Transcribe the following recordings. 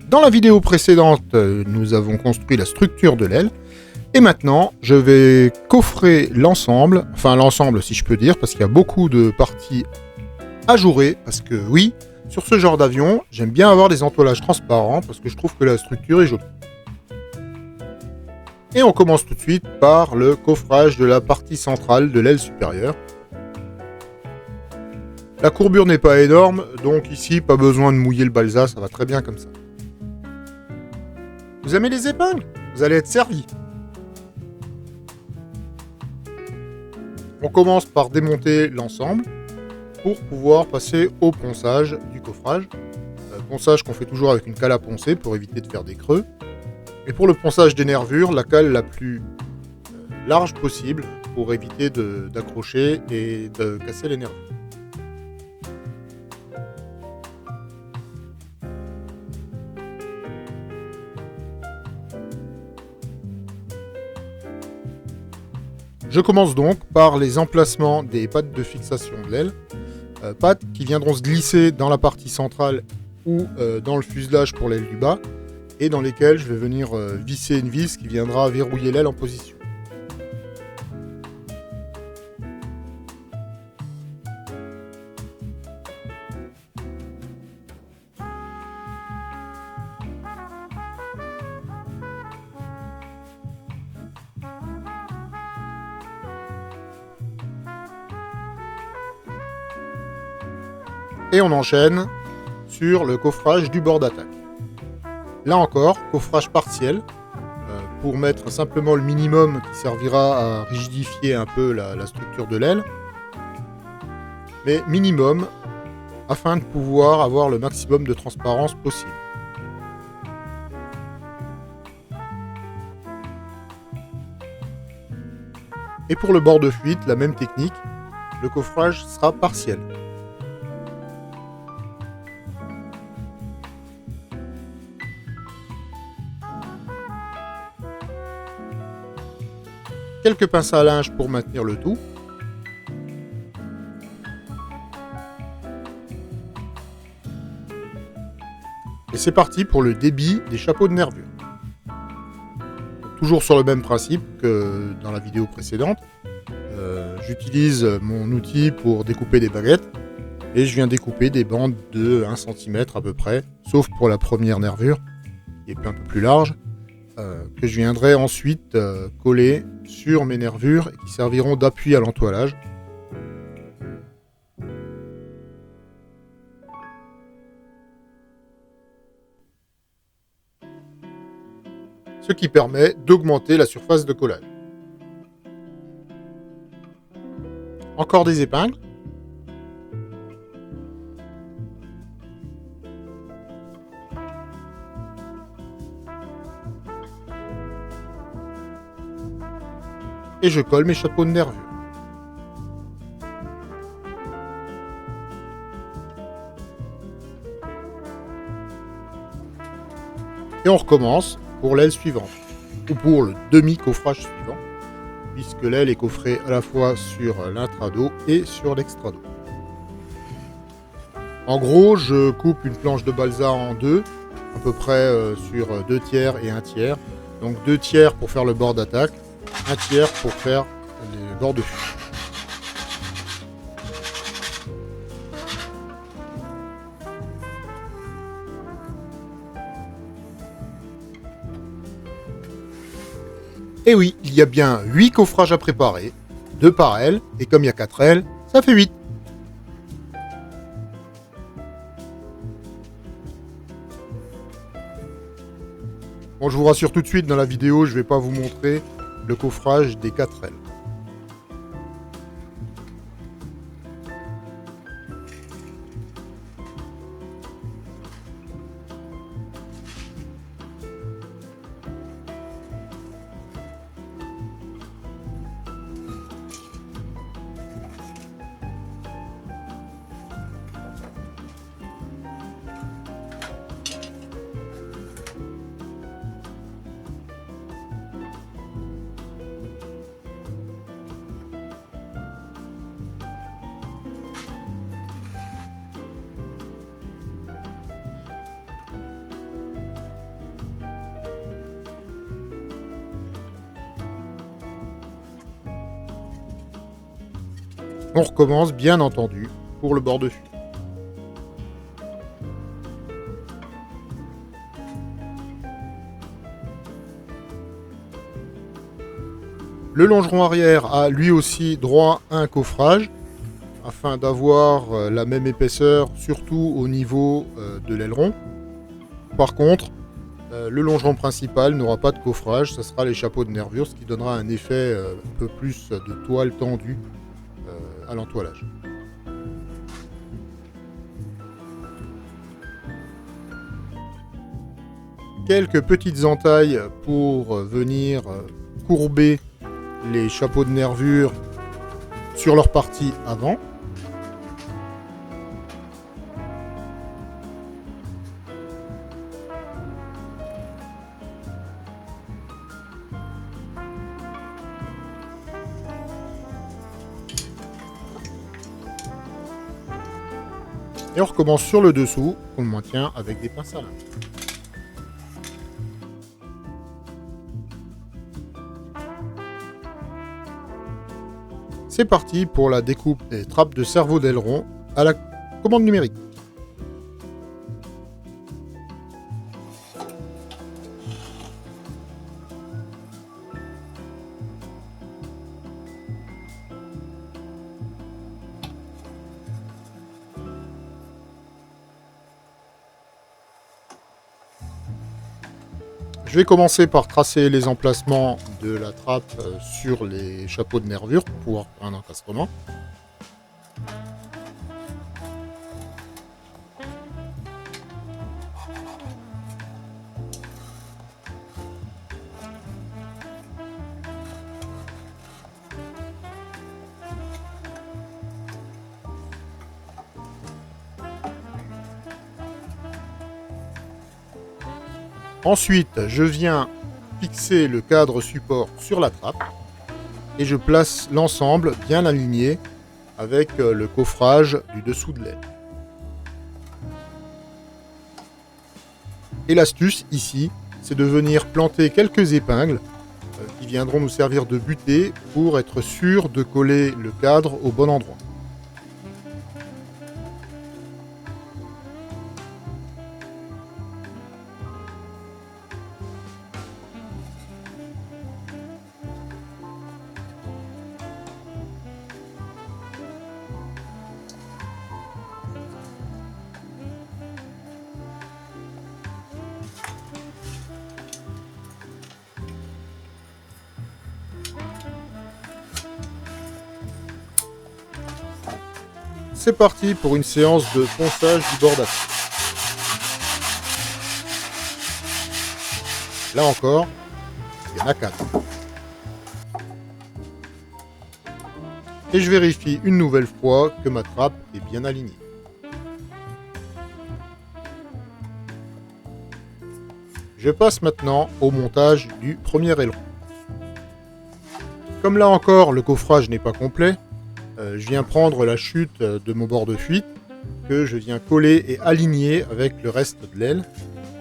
Dans la vidéo précédente, nous avons construit la structure de l'aile. Et maintenant, je vais coffrer l'ensemble, enfin l'ensemble si je peux dire, parce qu'il y a beaucoup de parties ajourées, parce que oui, sur ce genre d'avion, j'aime bien avoir des entoilages transparents, parce que je trouve que la structure est jolie. Et on commence tout de suite par le coffrage de la partie centrale de l'aile supérieure. La courbure n'est pas énorme, donc ici, pas besoin de mouiller le balsa, ça va très bien comme ça. Vous aimez les épingles? Vous allez être servi. On commence par démonter l'ensemble pour pouvoir passer au ponçage du coffrage. Ponçage qu'on fait toujours avec une cale à poncer pour éviter de faire des creux. Et pour le ponçage des nervures, la cale la plus large possible pour éviter d'accrocher et de casser les nervures. Je commence donc par les emplacements des pattes de fixation de l'aile, pattes qui viendront se glisser dans la partie centrale ou dans le fuselage pour l'aile du bas, et dans lesquelles je vais venir visser une vis qui viendra verrouiller l'aile en position. Et on enchaîne sur le coffrage du bord d'attaque. Là encore, coffrage partiel, pour mettre simplement le minimum qui servira à rigidifier un peu la structure de l'aile. Mais minimum, afin de pouvoir avoir le maximum de transparence possible. Et pour le bord de fuite, la même technique, le coffrage sera partiel. Quelques pinces à linge pour maintenir le tout. Et c'est parti pour le débit des chapeaux de nervures. Toujours sur le même principe que dans la vidéo précédente. J'utilise mon outil pour découper des baguettes. Et je viens découper des bandes de 1 cm à peu près, sauf pour la première nervure, qui est un peu plus large. Que je viendrai ensuite coller sur mes nervures et qui serviront d'appui à l'entoilage. Ce qui permet d'augmenter la surface de collage. Encore des épingles. Et je colle mes chapeaux de nervures. Et on recommence pour l'aile suivante, ou pour le demi-coffrage suivant, puisque l'aile est coffrée à la fois sur l'intrado et sur l'extrado. En gros, je coupe une planche de balsa en deux, à peu près sur 2 tiers et 1 tiers. Donc 2 tiers pour faire le bord d'attaque, 1 tiers pour faire les bords de fuite. Et oui, il y a bien 8 coffrages à préparer, 2 par aile, et comme il y a 4 ailes, ça fait 8. Bon, je vous rassure tout de suite, dans la vidéo, je ne vais pas vous montrer le coffrage des 4 ailes. On recommence bien entendu pour le bord de fuite. Le longeron arrière a lui aussi droit à un coffrage afin d'avoir la même épaisseur, surtout au niveau de l'aileron. Par contre, le longeron principal n'aura pas de coffrage, ça sera les chapeaux de nervures, ce qui donnera un effet un peu plus de toile tendue à l'entoilage. Quelques petites entailles pour venir courber les chapeaux de nervures sur leur partie avant. Et on recommence sur le dessous, qu'on maintient avec des pinces à linge. C'est parti pour la découpe des trappes de cerveau d'aileron à la commande numérique. Je vais commencer par tracer les emplacements de la trappe sur les chapeaux de nervures pour pouvoir faire un encastrement. Ensuite, je viens fixer le cadre support sur la trappe et je place l'ensemble bien aligné avec le coffrage du dessous de l'aile. Et l'astuce ici, c'est de venir planter quelques épingles qui viendront nous servir de butée pour être sûr de coller le cadre au bon endroit. C'est parti pour une séance de ponçage du bord d'attaque. Là encore, il y en a 4. Et je vérifie une nouvelle fois que ma trappe est bien alignée. Je passe maintenant au montage du premier aileron. Comme là encore le coffrage n'est pas complet, je viens prendre la chute de mon bord de fuite que je viens coller et aligner avec le reste de l'aile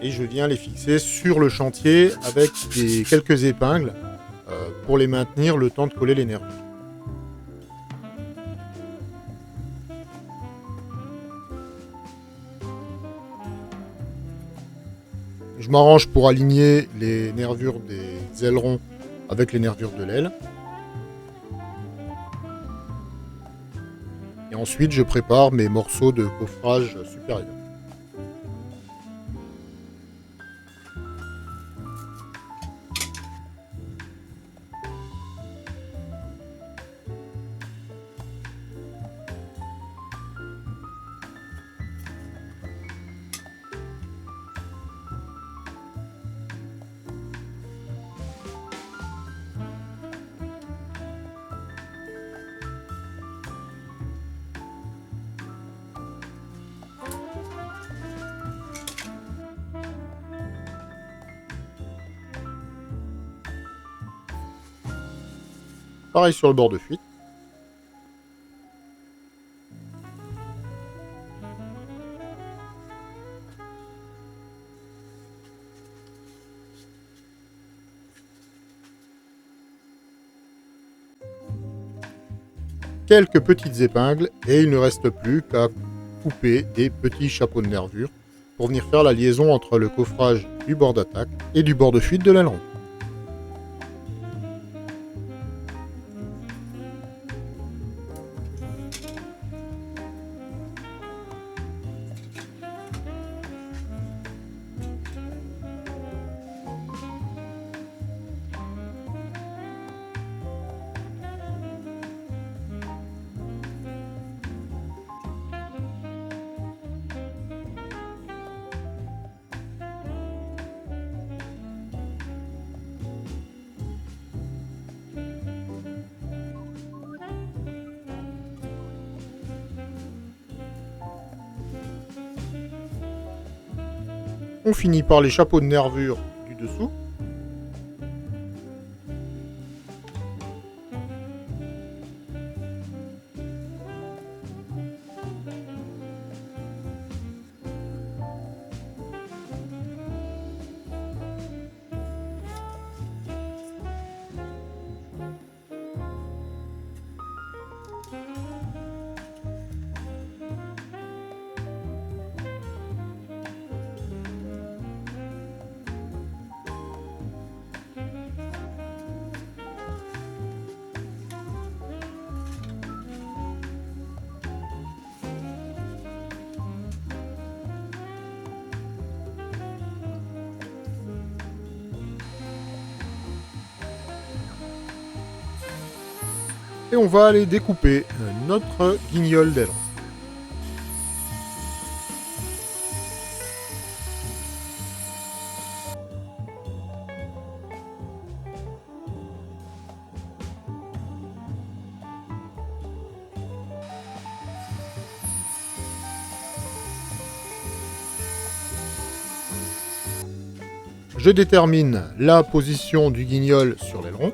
et je viens les fixer sur le chantier avec quelques épingles pour les maintenir le temps de coller les nervures. Je m'arrange pour aligner les nervures des ailerons avec les nervures de l'aile. Et ensuite, je prépare mes morceaux de coffrage supérieur. Pareil sur le bord de fuite. quelques petites épingles et il ne reste plus qu'à couper des petits chapeaux de nervure pour venir faire la liaison entre le coffrage du bord d'attaque et du bord de fuite de l'aileron. On finit par les chapeaux de nervure du dessous. Et on va aller découper notre guignol d'aileron. Je détermine la position du guignol sur l'aileron.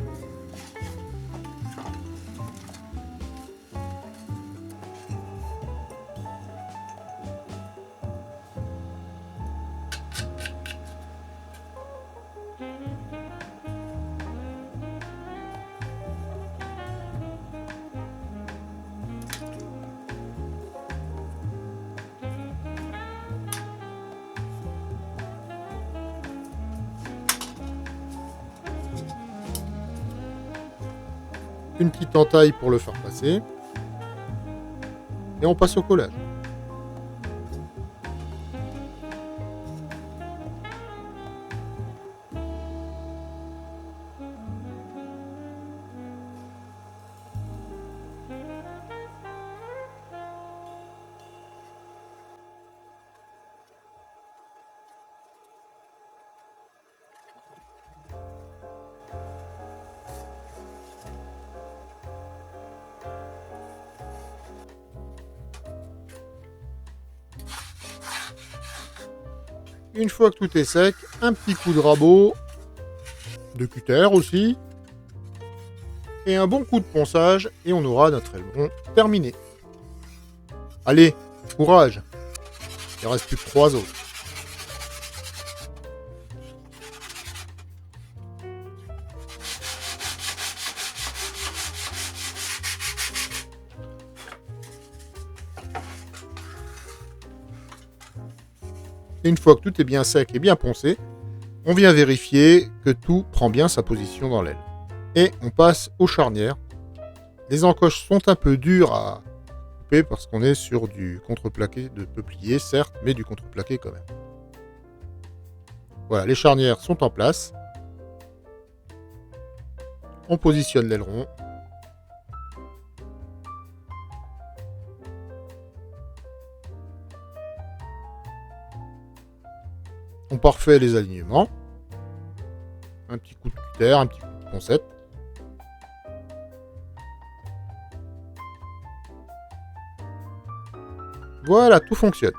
Une petite entaille pour le faire passer. Et on passe au collage. Une fois que tout est sec, un petit coup de rabot, de cutter aussi, et un bon coup de ponçage, et on aura notre aileron terminé. Allez, courage! Il ne reste plus que 3 autres. Et une fois que tout est bien sec et bien poncé, on vient vérifier que tout prend bien sa position dans l'aile. Et on passe aux charnières. Les encoches sont un peu dures à couper parce qu'on est sur du contreplaqué de peuplier, certes, mais du contreplaqué quand même. Voilà, les charnières sont en place. On positionne l'aileron. On parfait les alignements. Un petit coup de cutter, un petit coup de poncette. Voilà, tout fonctionne.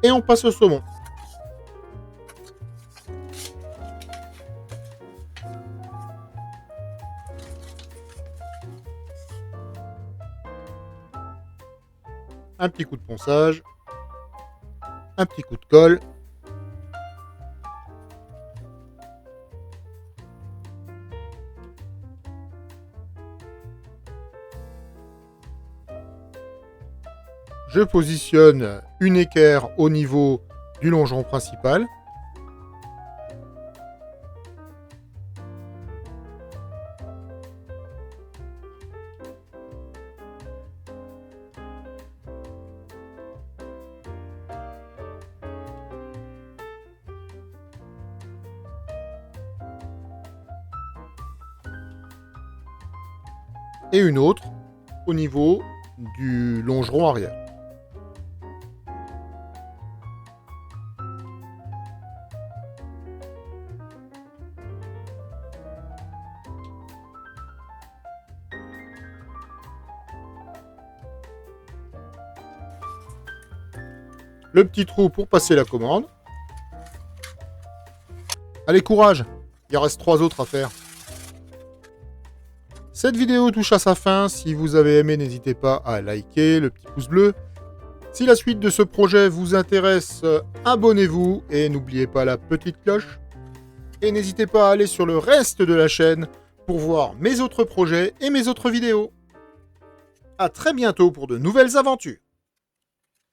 Et on passe au saumon. Un petit coup de ponçage, un petit coup de colle, je positionne une équerre au niveau du longeron principal. Et une autre au niveau du longeron arrière. Le petit trou pour passer la commande. Allez, courage, il en reste 3 autres à faire. Cette vidéo touche à sa fin. Si vous avez aimé, n'hésitez pas à liker, le petit pouce bleu. Si la suite de ce projet vous intéresse, abonnez-vous et n'oubliez pas la petite cloche. Et n'hésitez pas à aller sur le reste de la chaîne pour voir mes autres projets et mes autres vidéos. A très bientôt pour de nouvelles aventures.